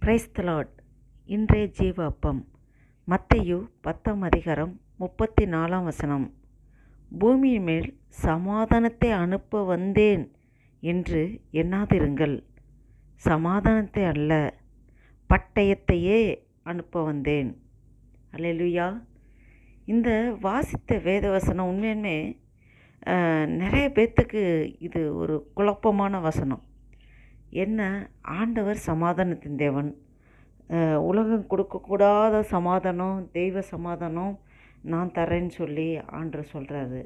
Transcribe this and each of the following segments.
Praise the Lord. இன்றைய ஜீவ அப்பம் மத்தேயு 10:34. பூமியின் மேல் சமாதானத்தை அனுப்ப வந்தேன் என்று எண்ணாதிருங்கள். சமாதானத்தை அல்ல, பட்டயத்தையே அனுப்ப வந்தேன். அல்லேலூயா. இந்த வாசித்த வேதவசனம் உண்மையுமே நிறைய பேர்த்துக்கு இது ஒரு குழப்பமான வசனம். என்ன, ஆண்டவர் சமாதானத்தின் தேவன், உலகம் கொடுக்கக்கூடாத சமாதானம், தெய்வ சமாதானம் நான் தரேன்னு சொல்லி ஆண்டவர் சொல்கிறாரு.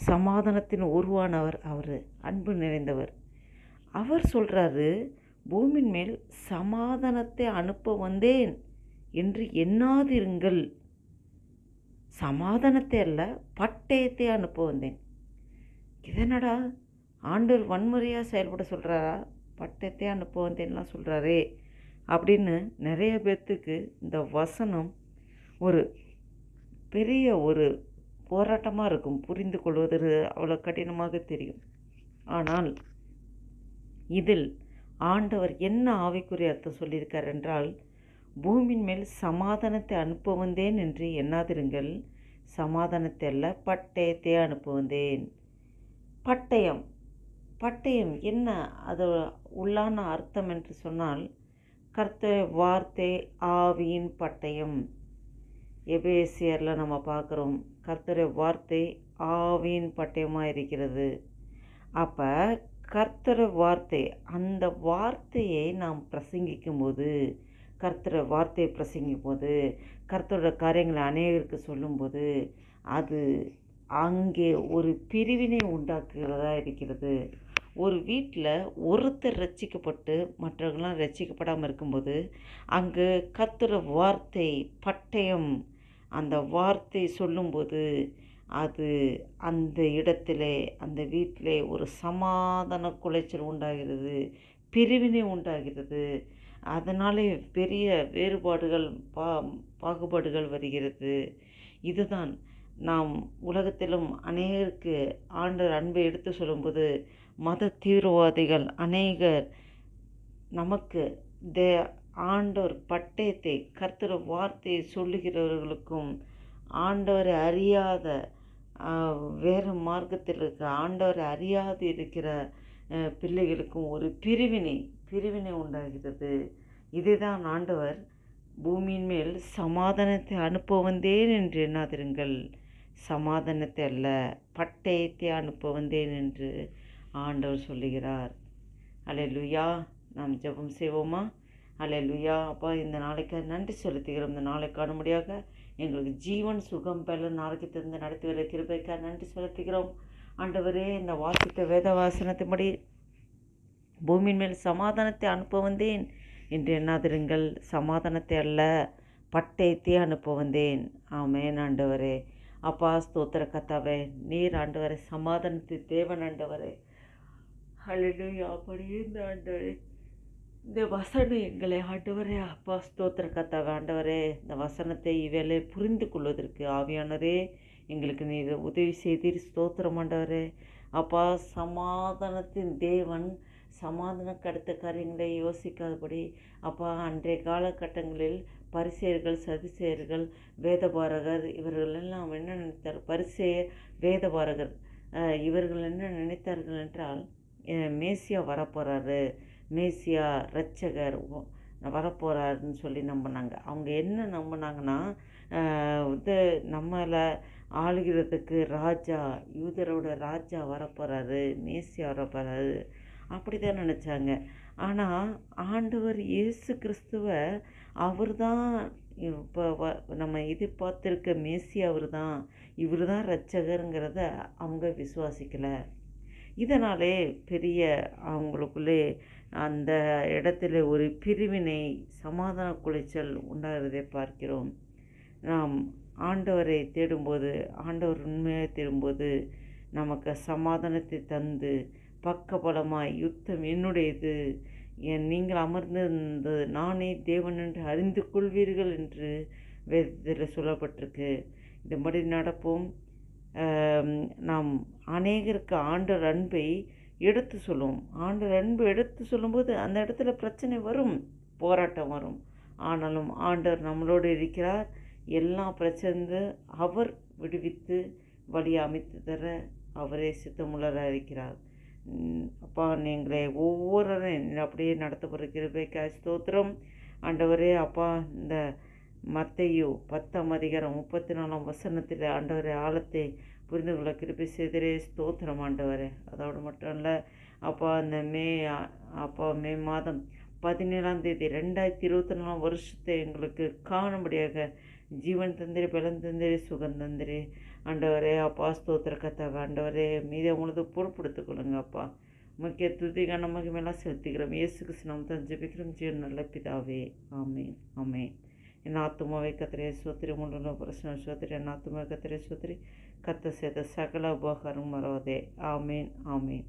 சமாதானத்தின் உருவானவர் அவர், அன்பு நிறைந்தவர். அவர் சொல்கிறாரு, பூமியின் மேல் சமாதானத்தை அனுப்ப வந்தேன் என்று எண்ணாதிருங்கள். சமாதானத்தை அல்ல, பட்டயத்தை அனுப்ப வந்தேன். இதனடா ஆண்டவர் வன்முறையாக செயல்பட சொல்கிறாரா? பட்டயத்தை அனுப்ப வந்தேன்லாம் சொல்கிறாரே அப்படின்னு நிறைய பேர்த்துக்கு இந்த வசனம் ஒரு பெரிய ஒரு போராட்டமாக இருக்கும். புரிந்து கொள்வது அவ்வளோ கடினமாக தெரியும். ஆனால் இதில் ஆண்டவர் என்ன ஆவிக்குரிய அர்த்தம் சொல்லியிருக்கார் என்றால், பூமியின் மேல் சமாதானத்தை அனுப்ப வந்தேன் என்று எண்ணாதிருங்கள். சமாதானத்தை அல்ல, பட்டயத்தை அனுப்ப வந்தேன். பட்டயம் என்ன, அது உள்ளான அர்த்தம் என்று சொன்னால், கர்த்தருடைய வார்த்தை ஆவியின் பட்டயம். எபேசியரில் நம்ம பார்க்குறோம், கர்த்தருடைய வார்த்தை ஆவியின் பட்டயமாக இருக்கிறது. அப்போ கர்த்தருடைய வார்த்தை, அந்த வார்த்தையை நாம் பிரசங்கிக்கும் போது, கர்த்தருடைய வார்த்தையை பிரசங்கிக்கும் போது, கர்த்தருடைய காரியங்களை அநேகருக்கு சொல்லும்போது, அது அங்கே ஒரு பிரிவினை உண்டாக்குகிறதா இருக்கிறது. ஒரு வீட்டில் ஒருத்தர் ரட்சிக்கப்பட்டு மற்றவர்களாம் ரட்சிக்கப்படாமல் இருக்கும்போது, அங்கு கர்த்தருடைய வார்த்தை பட்டயம், அந்த வார்த்தை சொல்லும்போது அது அந்த இடத்திலே, அந்த வீட்டிலே ஒரு சமாதான குலைச்சல் உண்டாகிறது, பிரிவினை உண்டாகிறது. அதனாலே பெரிய வேறுபாடுகள், பாகுபாடுகள் வருகிறது. இதுதான் நாம் உலகத்திலும் அநேகருக்கு ஆண்டவர் அன்பை எடுத்து சொல்லும்போது, மத தீவிரவாதிகள் அநேகர் நமக்கு ஆண்டவர் பட்டயத்தை, கர்த்தர் வார்த்தையை சொல்லுகிறவர்களுக்கும், ஆண்டவரை அறியாத வேறு மார்க்கத்தில் இருக்க ஆண்டவரை அறியாது இருக்கிற பிள்ளைகளுக்கும் ஒரு பிரிவினை உண்டாகிறது. இதுதான் ஆண்டவர் பூமியின் மேல் சமாதானத்தை அனுப்ப வந்தேன் என்று எண்ணாதிருங்கள். சமாதானத்தை அல்ல, பட்டயத்தை அனுப்ப வந்தேன் என்று ஆண்டவர் சொல்லுகிறார். அல்லேலூயா. நாம் ஜெபம் செய்வோமா? அல்லேலூயா. அப்பா, இந்த நாளைக்கு நன்றி செலுத்துகிறோம். இந்த நாளை காணும்படியாக எங்களுக்கு ஜீவன், சுகம், பலன், ஆரோக்கியத்திலிருந்து நடத்தி வர கிருபைக்காக நன்றி செலுத்துகிறோம். ஆண்டவரே, இந்த வாசித்த வேத வாசனத்தின்படி பூமியின் மேல் சமாதானத்தை அனுப்ப வந்தேன் என்று எண்ணாதிருங்கள். சமாதானத்தை அல்ல, பட்டயத்தை அனுப்ப வந்தேன். ஆமென். ஆண்டவரே, அப்பா, ஸ்தோத்திர கர்த்தாவே, நீர் ஆண்டவரே சமாதானத்தை தேவன். ஆண்டவரே, அல்லேலூயா. அப்படியே இந்த ஆண்டவரே, இந்த வசனம் எங்களை ஆண்டவரே, அப்பா ஸ்தோத்திர கர்த்தாவே, ஆண்டவரே, இந்த வசனத்தை இவ்வேளை புரிந்து கொள்வதற்கு ஆவியானவரே எங்களுக்கு நீர் உதவி செய்தீர். ஸ்தோத்திரம் ஆண்டவரே. அப்பா, சமாதானத்தின் தேவன், சமாதானக்கு அடுத்த காரியங்களை யோசிக்காதபடி, அப்பா, அன்றைய காலகட்டங்களில் பரிசேயர்கள், சதுசேயர்கள், வேதபாரகர் இவர்கள் எல்லாம் என்ன நினைத்தார்? பரிசேயர், வேதபாரகர் இவர்கள் என்ன நினைத்தார்கள் என்றால், மேசியா வரப்போகிறாரு, மேசியா இரட்சகர் வரப்போகிறாருன்னு சொல்லி நம்பினாங்க. அவங்க என்ன நம்பினாங்கன்னா, நம்மளை ஆளுகிறதுக்கு ராஜா, யூதரோட ராஜா வரப்போகிறாரு, மேசியா வரப்போகிறாரு, அப்படி தான் நினச்சாங்க. ஆனால் ஆண்டவர் இயேசு கிறிஸ்துவை அவர் தான் இப்போ நம்ம எதிர்பார்த்துருக்க மேசியா அவர் தான், இவர் தான் இரட்சகருங்கிறத அவங்க விசுவாசிக்கலை. இதனாலே பெரிய அவங்களுக்குள்ளே அந்த இடத்துல ஒரு பிரிவினை, சமாதான குலைச்சல் உண்டாகிறதை பார்க்கிறோம். நாம் ஆண்டவரை தேடும்போது, ஆண்டவர் உண்மையை தேடும்போது நமக்கு சமாதானத்தை தந்து, பக்கபலமாய் யுத்தம் என்னுடையது, நீங்கள் அமர்ந்திருந்தது நானே தேவன் என்று அறிந்து கொள்வீர்கள் என்று வேதத்தில் சொல்லப்பட்டிருக்கு. இதுபடி நடப்போம். நாம் அநேகருக்கு ஆண்டவர் அன்பை எடுத்து சொல்லுவோம். ஆண்டவர் அன்பு எடுத்து சொல்லும்போது அந்த இடத்துல பிரச்சனை வரும். போராட்டம் வரும். ஆனாலும் ஆண்டவர் நம்மளோடு இருக்கிறார். எல்லாம் பிரச்சனை அவர் விடுவித்து வழி அமைத்து தர அவரே சித்தமுள்ளராக இருக்கிறார். அப்பா, நீங்களே ஒவ்வொருவரையும் அப்படியே நடத்தப்படுற கிருபைக்காய் ஸ்தோத்திரம். ஆண்டவரே அப்பா, இந்த மத்தேயு 10:34 ஆண்டவரே ஆழத்தை புரிந்து கொள்ள கிருபை செய்தரே ஸ்தோத்திரம் ஆண்டவரே. அதோடு மட்டும் இல்லை அப்பா, இந்த மே மாதம் 17ஆம் தேதி 2024 வருஷத்தை எங்களுக்கு காணும்படியாக ஜீவன் தந்திரி, பலன் தந்திரி, சுகம் தந்திரி ஆண்டவரே. அப்பா ஸ்தோத்திர கத்தாக ஆண்டவரே, மீதை உங்களது பொறுப்படுத்திக் கொள்ளுங்க அப்பா. முக்கிய துதி கன மகிமையெல்லாம் செலுத்திக்கிறோம். இயேசு கிறிஸ்து நாமத்தில் ஜெபிக்கிறோம் ஜீவன் நல்ல பிதாவே. ஆமேன் ஆமேன். என் ஆத்துமாவை கத்திரே சோத்திரி, முழு பிரச்சனை சோத்திரி, என் ஆத்துமாவை கத்திரே சோத்திரி, கத்த செய்த சகல உபகாரம் மறவாதே. ஆமேன் ஆமேன்.